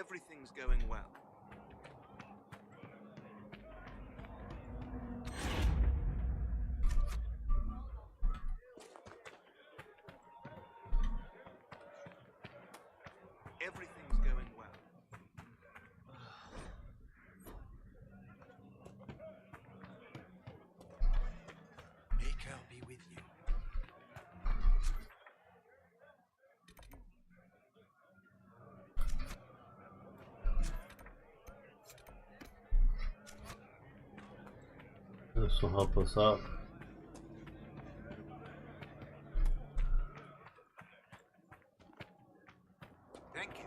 Everything's going well. Everything's going well. Maker be with you. This will help us out. Thank you.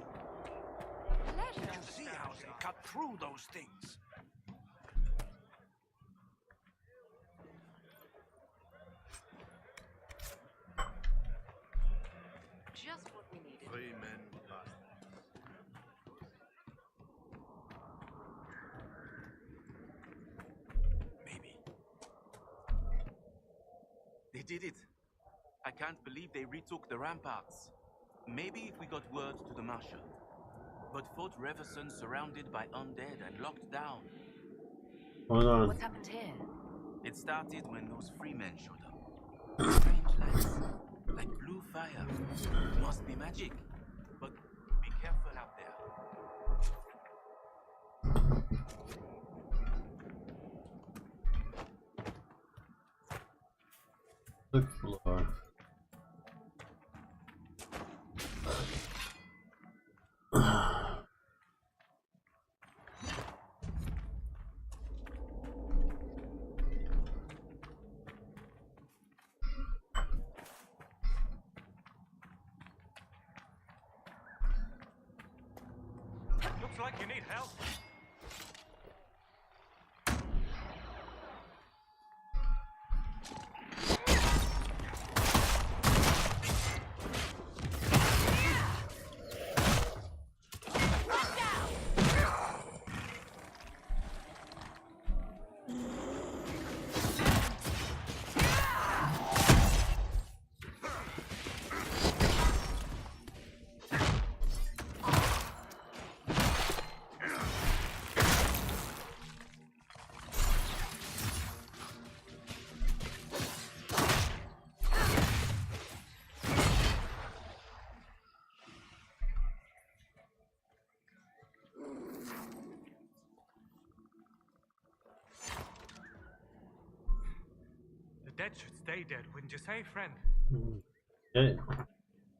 Did you see how they cut through those things? Just what we needed. 3 men last. Maybe. They did it. I can't believe they retook the ramparts. Maybe if we got word to the Marshal. But Fort Reverson surrounded by undead and locked down. Hold on. What's happened here? It started when those free men showed up. Strange lights, like blue fire. Must be magic. But be careful out there. Sixth floor. Looks like you need help. The dead should stay dead, wouldn't you say, friend? Okay.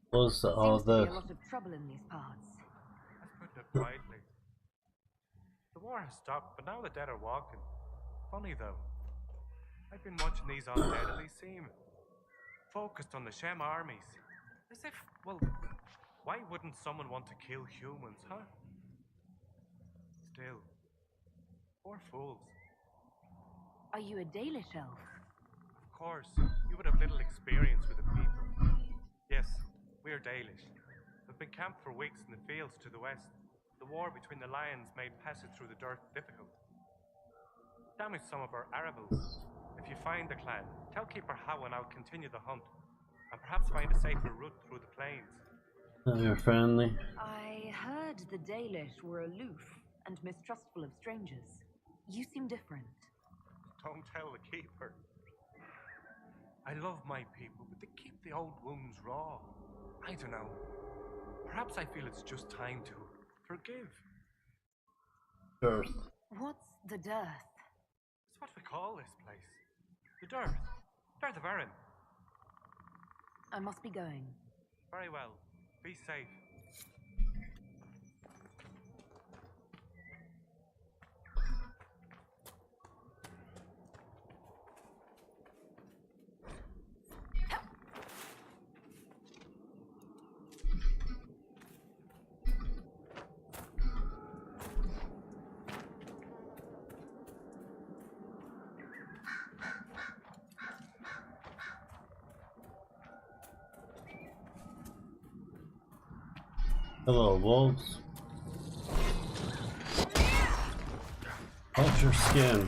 What's all Seems to be this? a lot of trouble in these parts. That's putting it brightly. The war has stopped, but now the dead are walking. Funny though. I've been watching these undead and they seem focused on the Shem armies. As if, well, why wouldn't someone want to kill humans, huh? Still, poor fools. Are you a Dalish elf? Of course, you would have little experience with the people. Yes, we are Dalish. We've been camped for weeks in the fields to the west. The war between the lions made passage through the dirt difficult. Damaged some of our arable. If you find the clan, tell Keeper Howen I'll continue the hunt, and perhaps find a safer route through the plains. You're friendly. I heard the Dalish were aloof and mistrustful of strangers. You seem different. Don't tell the Keeper. I love my people, but they keep the old wounds raw. I don't know. Perhaps I feel it's just time to forgive. Earth. What's the dearth? It's what we call this place. The Dearth. Dearth of Erin. I must be going. Very well. Be safe. Hello, wolves. Hold your skin.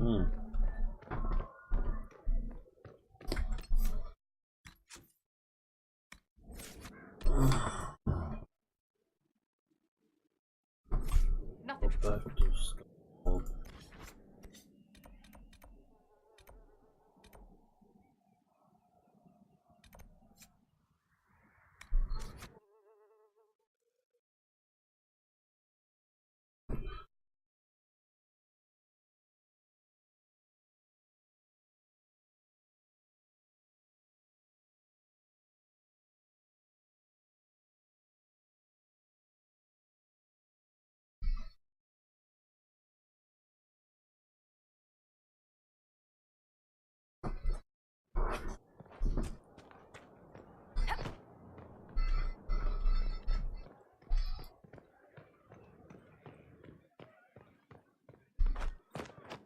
Hmm. Nothing. Go back to school.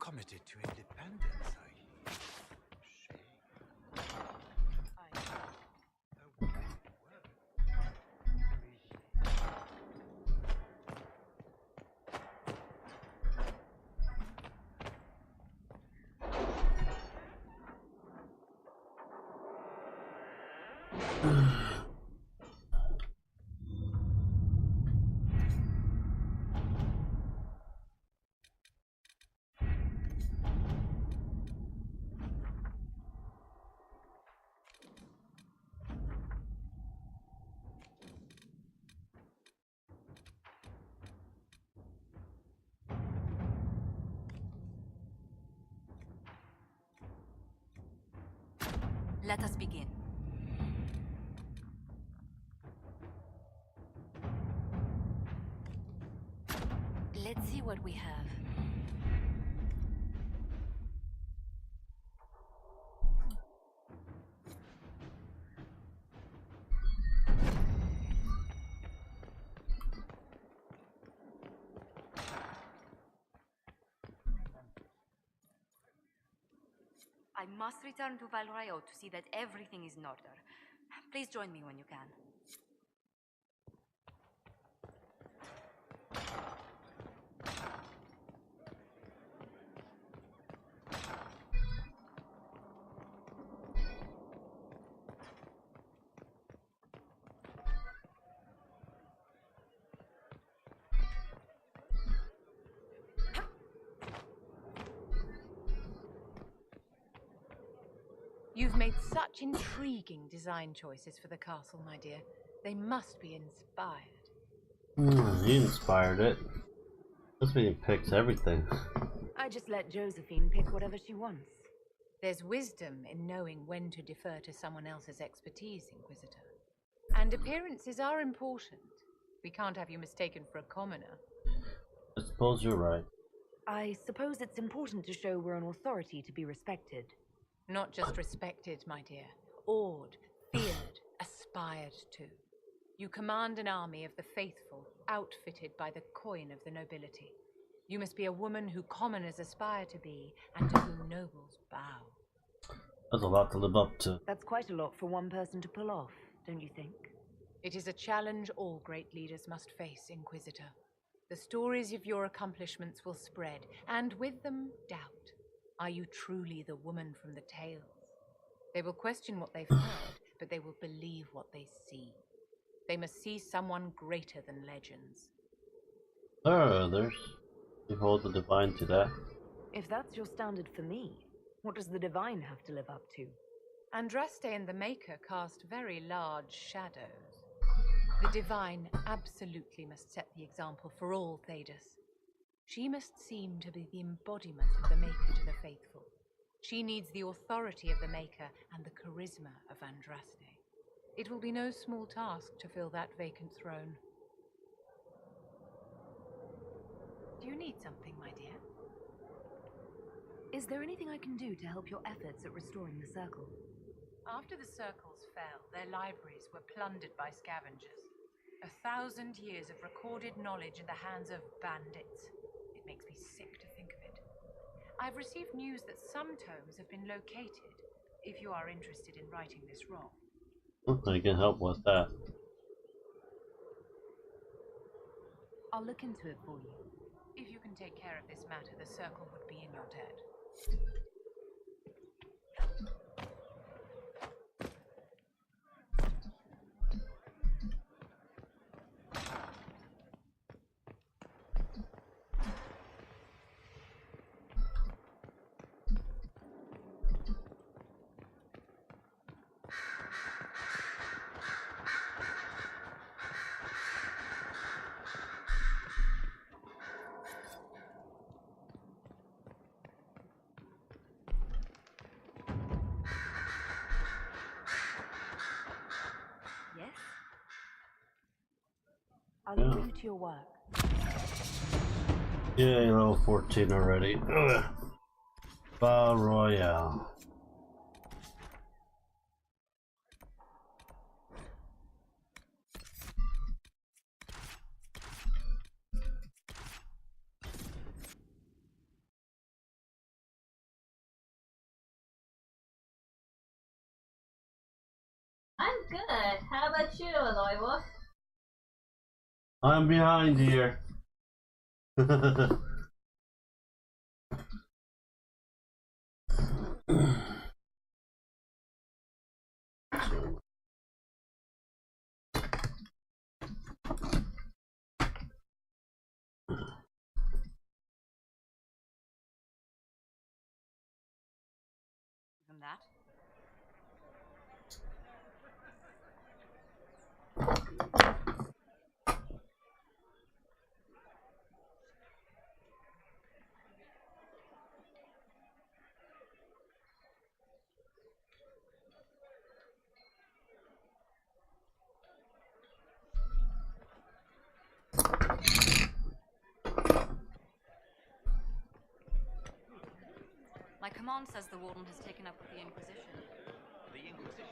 Committed to independence, I hear. Shame. Oh, well. Let us begin. Let's see what we have. I must return to Valrayo to see that everything is in order. Please join me when you can. You've made such intriguing design choices for the castle, my dear. They must be inspired. He inspired it. This man picks everything. I just let Josephine pick whatever she wants. There's wisdom in knowing when to defer to someone else's expertise, Inquisitor. And appearances are important. We can't have you mistaken for a commoner. I suppose you're right. I suppose it's important to show we're an authority to be respected. Not just respected, my dear. Awed, feared, aspired to. You command an army of the faithful, outfitted by the coin of the nobility. You must be a woman who commoners aspire to be, and to whom nobles bow. That's a lot to live up to. That's quite a lot for one person to pull off, don't you think? It is a challenge all great leaders must face, Inquisitor. The stories of your accomplishments will spread, and with them, doubt. Are you truly the woman from the tales? They will question what they've heard, but they will believe what they see. They must see someone greater than legends. There are others. You hold the divine to that. If that's your standard for me, what does the divine have to live up to? Andraste and the Maker cast very large shadows. The divine absolutely must set the example for all Thedas. She must seem to be the embodiment of the Maker to the faithful. She needs the authority of the Maker and the charisma of Andraste. It will be no small task to fill that vacant throne. Do you need something, my dear? Is there anything I can do to help your efforts at restoring the circle? After the circles fell, their libraries were plundered by scavengers. 1,000 years of recorded knowledge in the hands of bandits. It makes me sick to think of it. I've received news that some tomes have been located, if you are interested in righting this wrong. I can help with that. I'll look into it for you. If you can take care of this matter, the circle would be in your debt. Yes? I'll Yeah. leave you to your work. Yeah, level 14 already. Ugh. Battle Royale. I'm good. How about you, Aloy Wolf? I'm behind here. From that. My command says the warden has taken up with the Inquisition. The Inquisition.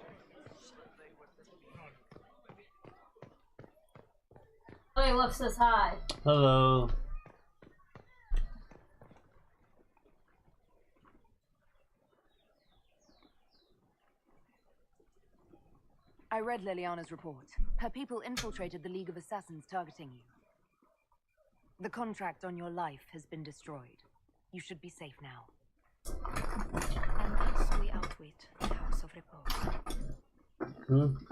Aloy Wolf says hi. Hello. I read Liliana's report. Her people infiltrated the League of Assassins targeting you. The contract on your life has been destroyed. You should be safe now. And thus we outwit the House of Repose.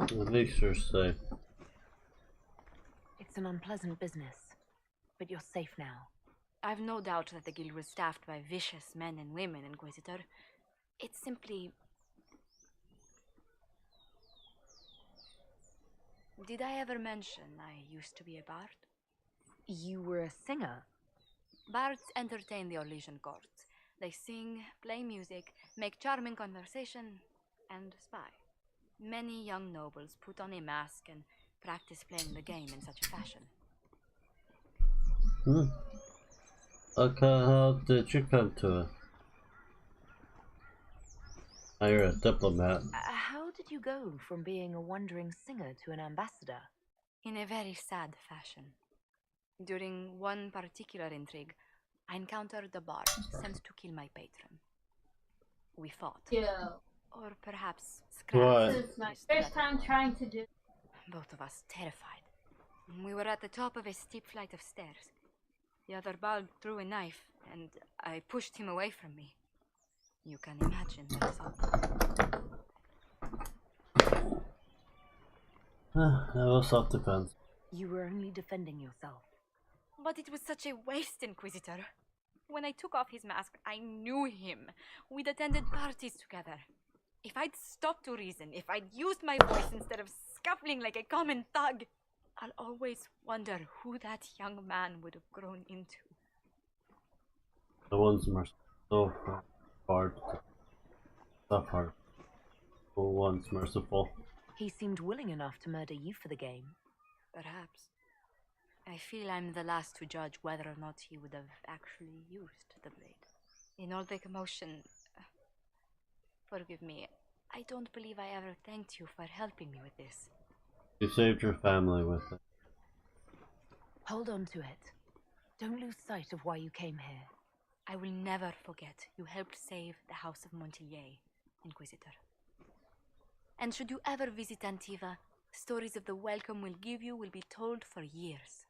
At least you're safe. It's an unpleasant business, but you're safe now. I've no doubt that the guild was staffed by vicious men and women, Inquisitor. It's simply... Did I ever mention I used to be a bard? You were a singer? Bards entertain the Orlesian court. They sing, play music, make charming conversation, and spy. Many young nobles put on a mask and practice playing the game in such a fashion. Okay, how did you come to it? Now you're a diplomat. How did you go from being a wandering singer to an ambassador? In a very sad fashion. During one particular intrigue, I encountered a bard sent to kill my patron. We fought. Yeah. Or perhaps What? This is my first time trying to do. Both of us terrified. We were at the top of a steep flight of stairs. The other bard threw a knife, and I pushed him away from me. You can imagine the result. That was self-defense. You were only defending yourself. But it was such a waste, Inquisitor. When I took off his mask, I knew him. We'd attended parties together. If I'd stopped to reason, if I'd used my voice instead of scuffling like a common thug, I'll always wonder who that young man would have grown into. The ones were so hard to suffer. The ones merciful. He seemed willing enough to murder you for the game. Perhaps. I feel I'm the last to judge whether or not he would have actually used the blade. In all the commotion... Forgive me, I don't believe I ever thanked you for helping me with this. You saved your family with it. Hold on to it. Don't lose sight of why you came here. I will never forget you helped save the House of Montier, Inquisitor. And should you ever visit Antiva, stories of the welcome we'll give you will be told for years.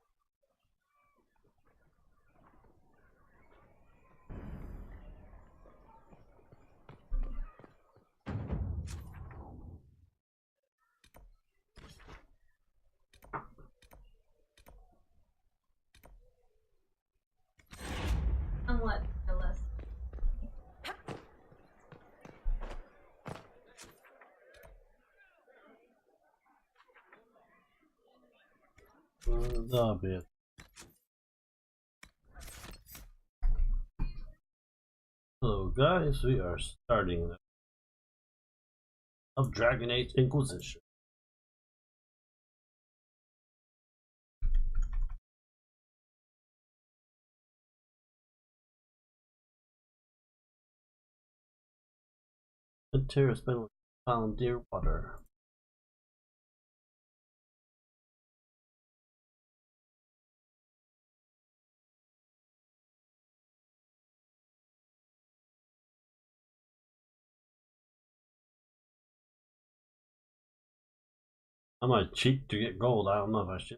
That'll be it. Hello guys, we are starting of Dragon Age Inquisition. The terror spent found dear water. I might cheat to get gold. I don't know if I should.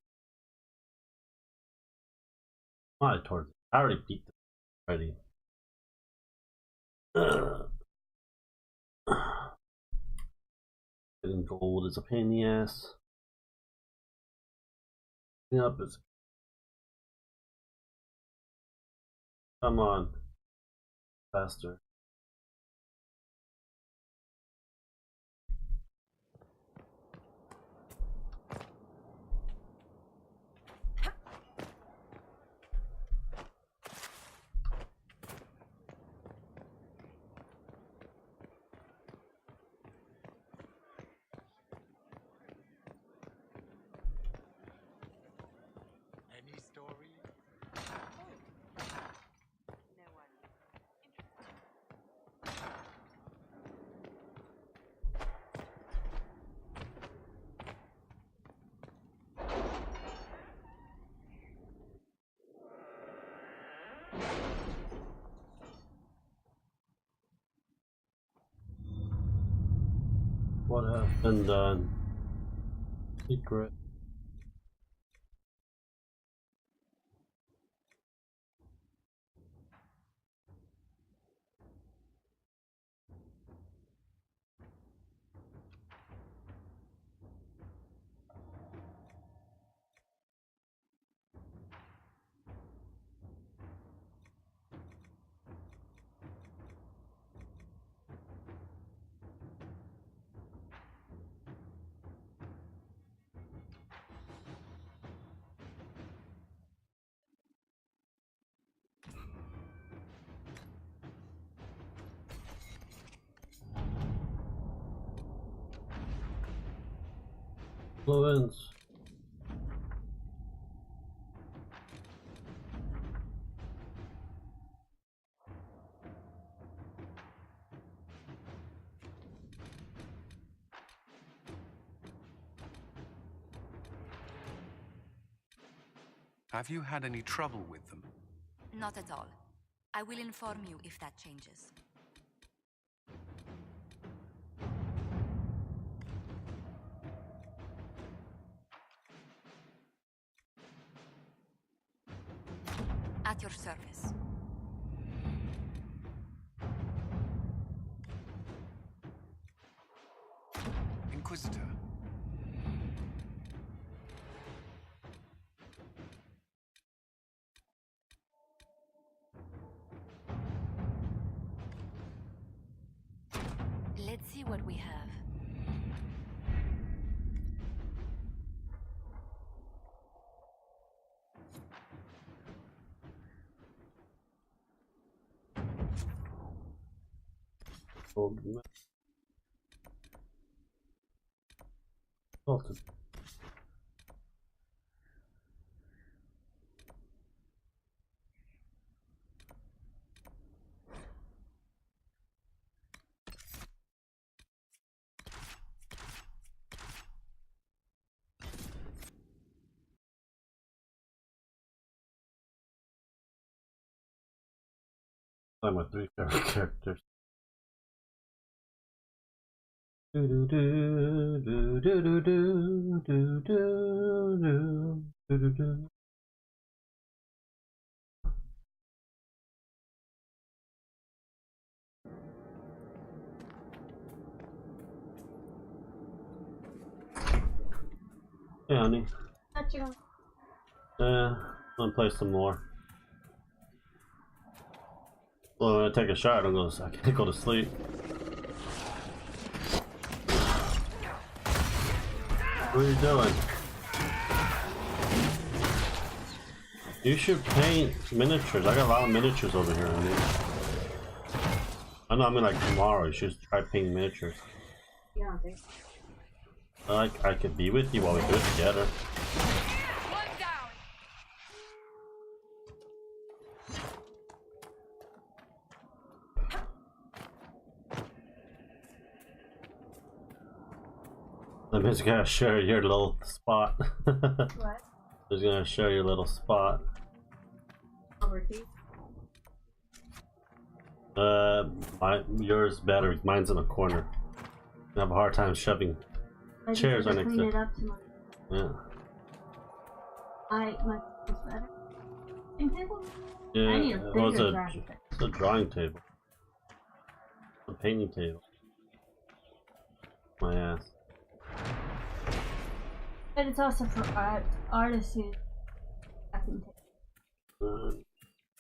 I already beat them already. Getting gold is a pain in the ass. Yep, it's. Come on. Faster. Any story? No one. What has been done? Secret. Influence. Have you had any trouble with them? Not at all. I will inform you if that changes. At your service. Inquisitor. Let's see what we have. Salted. My 3 favorite characters. Do do do do do do do do do do do do. Hey, honey. What you want? I'm gonna play some more. Well, when I take a shot, I can't go to sleep. What are you doing? You should paint miniatures. I got a lot of miniatures over here. I know. I mean, like tomorrow, you should try painting miniatures. Yeah, I think. I could be with you while we do it together. One down. I'm just gonna share your little spot. What? Just gonna show your little spot. Overseas? Yours better. Mine's in a corner. I have a hard time shoving chairs right next clean to it up tomorrow. Yeah. My is better. Same table? Yeah. I need a Well, bigger graphic. it's a drawing table. A painting table. My ass. But it's also for artists who crafting table.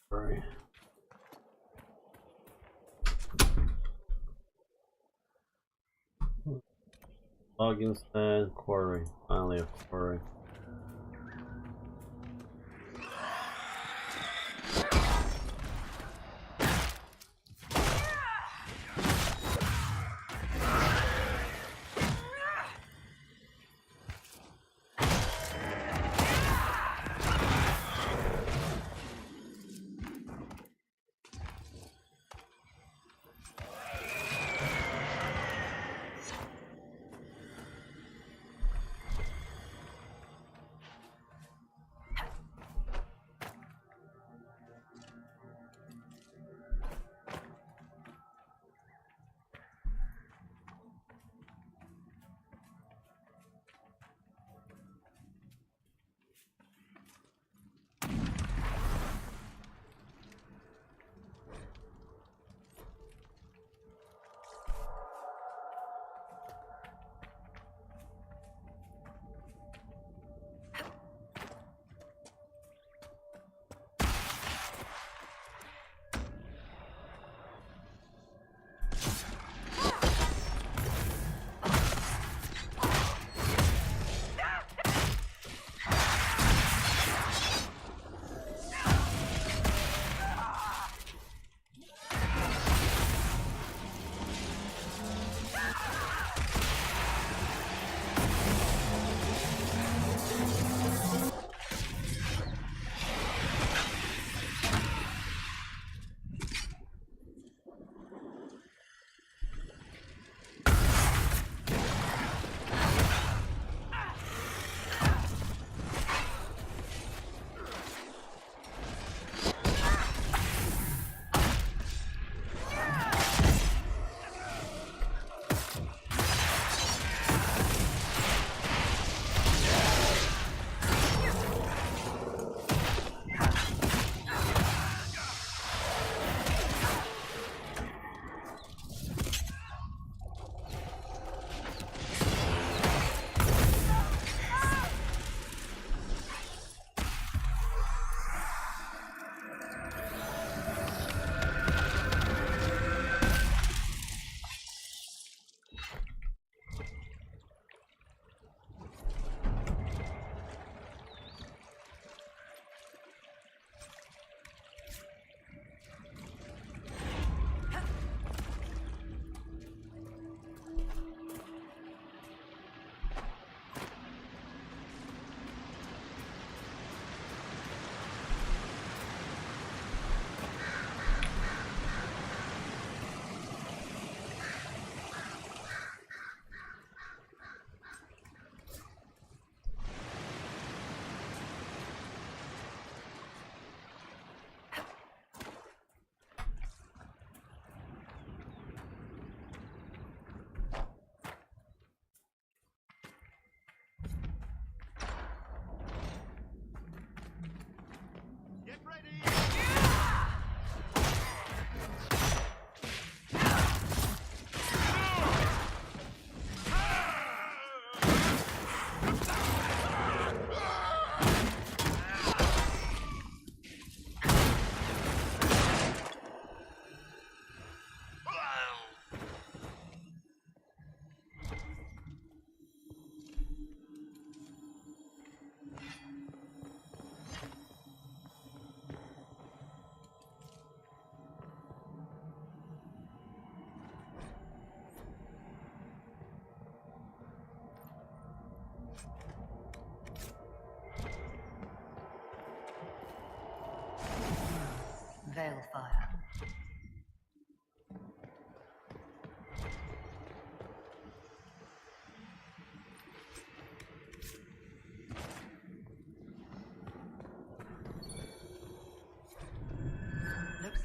Sorry. Login stand, quarry. Finally a quarry.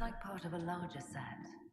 like part of a larger set.